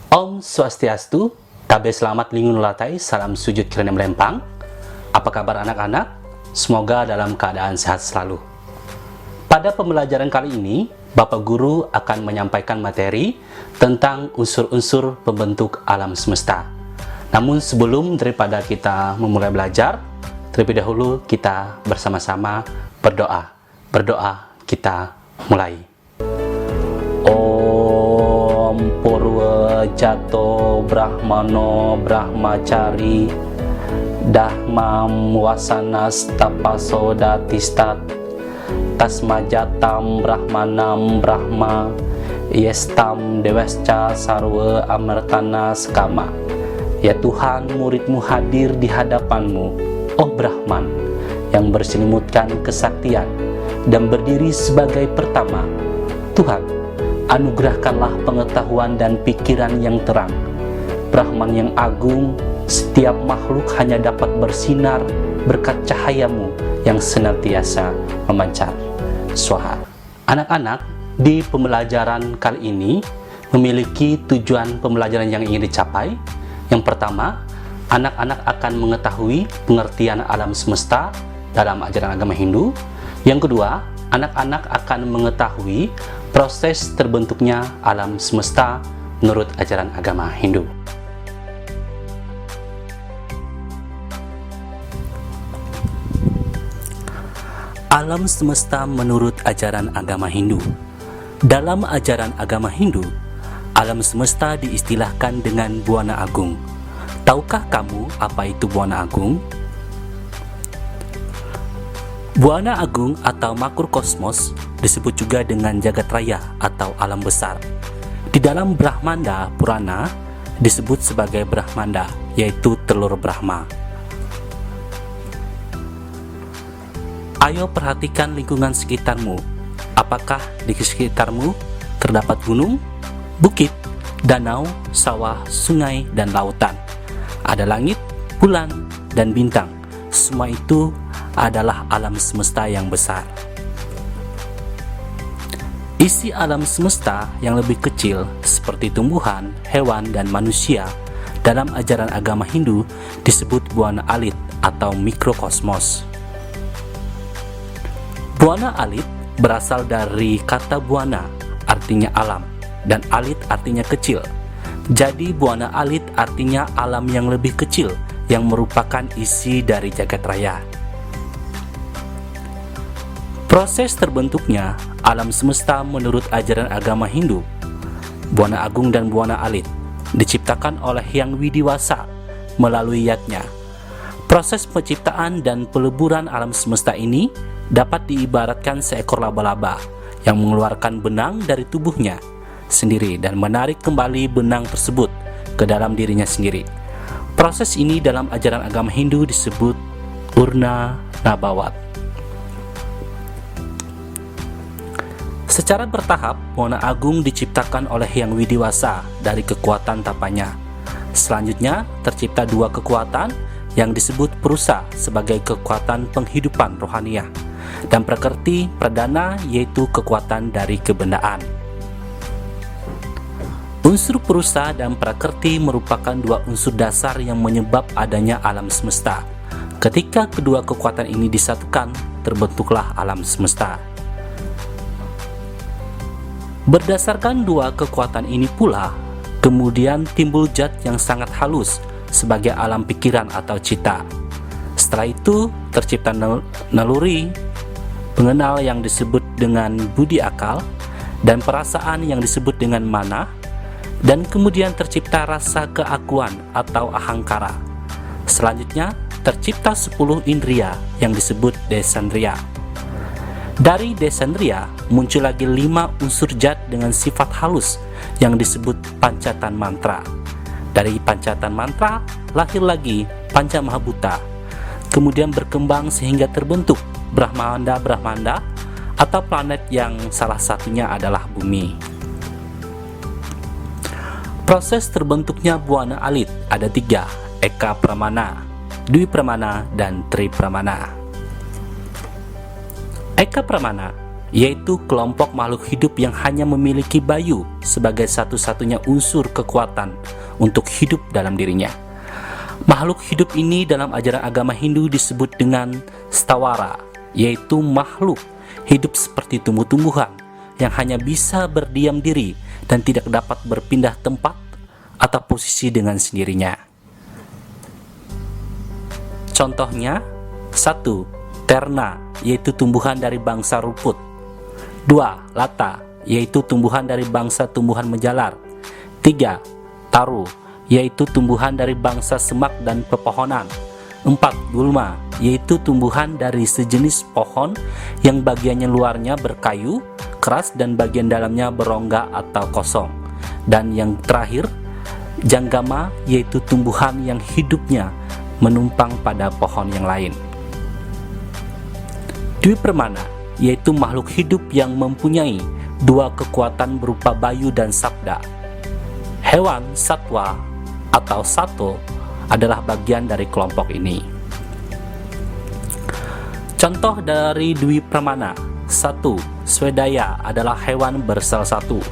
Om Swastiastu, Tabe Selamat Lingun Latai, Salam Sujud Kirana Melempang. Apa kabar anak-anak? Semoga dalam keadaan sehat selalu. Pada pembelajaran kali ini, Bapak Guru akan menyampaikan materi tentang unsur-unsur pembentuk alam semesta. Namun sebelum daripada kita memulai belajar, terlebih dahulu kita bersama-sama berdoa. Berdoa kita mulai. Om Purwa Jato Brahmano Brahmacari Dahmam Wasanas Tapasodatistat Tasmajatam Brahmanam Brahma Yestam Dewesca Sarwa Amertana Skama. Ya Tuhan, murid-Mu hadir di hadapan-Mu, oh Brahman, yang berselimutkan kesaktian dan berdiri sebagai pertama. Tuhan, anugerahkanlah pengetahuan dan pikiran yang terang. Brahman yang agung, setiap makhluk hanya dapat bersinar berkat cahaya-Mu yang senantiasa memancar. Swaha. Anak-anak, di pembelajaran kali ini memiliki tujuan pembelajaran yang ingin dicapai. Yang pertama, anak-anak akan mengetahui pengertian alam semesta dalam ajaran agama Hindu. Yang kedua, anak-anak akan mengetahui proses terbentuknya alam semesta menurut ajaran agama Hindu. Alam semesta menurut ajaran agama Hindu. Dalam ajaran agama Hindu, alam semesta diistilahkan dengan Buana Agung. Tahukah kamu apa itu Buana Agung? Buana Agung atau Makrokosmos disebut juga dengan Jagat Raya atau alam besar. Di dalam Brahmanda Purana disebut sebagai Brahmanda, yaitu telur Brahma. Ayo perhatikan lingkungan sekitarmu. Apakah di sekitarmu terdapat gunung, bukit, danau, sawah, sungai, dan lautan? Ada langit, bulan, dan bintang. Semua itu adalah alam semesta yang besar. Isi alam semesta yang lebih kecil seperti tumbuhan, hewan, dan manusia dalam ajaran agama Hindu disebut Buana Alit atau mikrokosmos. Buana Alit berasal dari kata buana, artinya alam, dan alit artinya kecil. Jadi Buana Alit artinya alam yang lebih kecil yang merupakan isi dari jagat raya. Proses terbentuknya alam semesta menurut ajaran agama Hindu, Buana Agung dan Buana Alit, diciptakan oleh Hyang Widiwasa melalui yatnya. Proses penciptaan dan peleburan alam semesta ini dapat diibaratkan seekor laba-laba yang mengeluarkan benang dari tubuhnya sendiri dan menarik kembali benang tersebut ke dalam dirinya sendiri. Proses ini dalam ajaran agama Hindu disebut Urna Nabawat. Secara bertahap, Buana Agung diciptakan oleh Hyang Widiwasa dari kekuatan tapanya. Selanjutnya, tercipta dua kekuatan yang disebut Purusa sebagai kekuatan penghidupan rohaniah, dan Prakrti Pradana yaitu kekuatan dari kebendaan. Unsur Purusa dan Prakrti merupakan dua unsur dasar yang menyebab adanya alam semesta. Ketika kedua kekuatan ini disatukan, terbentuklah alam semesta. Berdasarkan dua kekuatan ini pula, kemudian timbul zat yang sangat halus sebagai alam pikiran atau cita. Setelah itu tercipta naluri pengenal yang disebut dengan budi akal, dan perasaan yang disebut dengan mana, dan kemudian tercipta rasa keakuan atau ahangkara. Selanjutnya tercipta 10 indria yang disebut desandria. Dari desandria muncul lagi 5 unsur zat dengan sifat halus yang disebut pancatan mantra. Dari pancatan mantra lahir lagi Panca Mahabhuta, kemudian berkembang sehingga terbentuk Brahmanda atau planet yang salah satunya adalah bumi. Proses terbentuknya Buana Alit ada 3, Eka Pramana, Dwi Pramana, dan Tri Pramana. Eka Pramana yaitu kelompok makhluk hidup yang hanya memiliki bayu sebagai satu-satunya unsur kekuatan untuk hidup dalam dirinya. Makhluk hidup ini dalam ajaran agama Hindu disebut dengan stawara, yaitu makhluk hidup seperti tumbuh-tumbuhan yang hanya bisa berdiam diri dan tidak dapat berpindah tempat atau posisi dengan sendirinya. Contohnya, 1. Terna, yaitu tumbuhan dari bangsa rumput. 2. Lata, yaitu tumbuhan dari bangsa tumbuhan menjalar. 3. Taru, yaitu tumbuhan dari bangsa semak dan pepohonan. 4. Gulma, yaitu tumbuhan dari sejenis pohon yang bagiannya luarnya berkayu, keras dan bagian dalamnya berongga atau kosong. Dan yang terakhir, Janggama, yaitu tumbuhan yang hidupnya menumpang pada pohon yang lain. Dwi Permana, yaitu makhluk hidup yang mempunyai dua kekuatan berupa bayu dan sabda. Hewan satwa atau sato adalah bagian dari kelompok ini. Contoh dari Dwi Permana: 1. Swedaya adalah hewan bersel satu.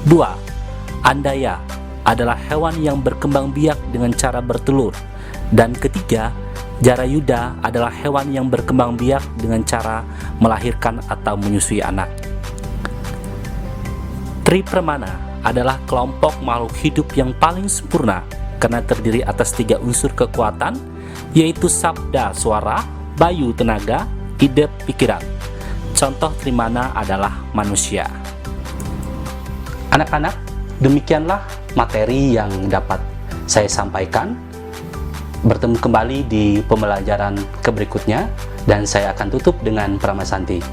2. Andaya adalah hewan yang berkembang biak dengan cara bertelur. Dan ketiga, Jarayuda adalah hewan yang berkembang biak dengan cara melahirkan atau menyusui anak. Tri Permana adalah kelompok makhluk hidup yang paling sempurna karena terdiri atas 3 unsur kekuatan, yaitu sabda suara, bayu tenaga, ide pikiran. Contoh Trimana adalah manusia. Anak-anak, demikianlah materi yang dapat saya sampaikan. Bertemu kembali di pembelajaran berikutnya, dan saya akan tutup dengan Prama Santi.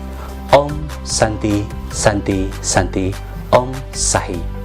Om Santi Santi Santi Om Sahi.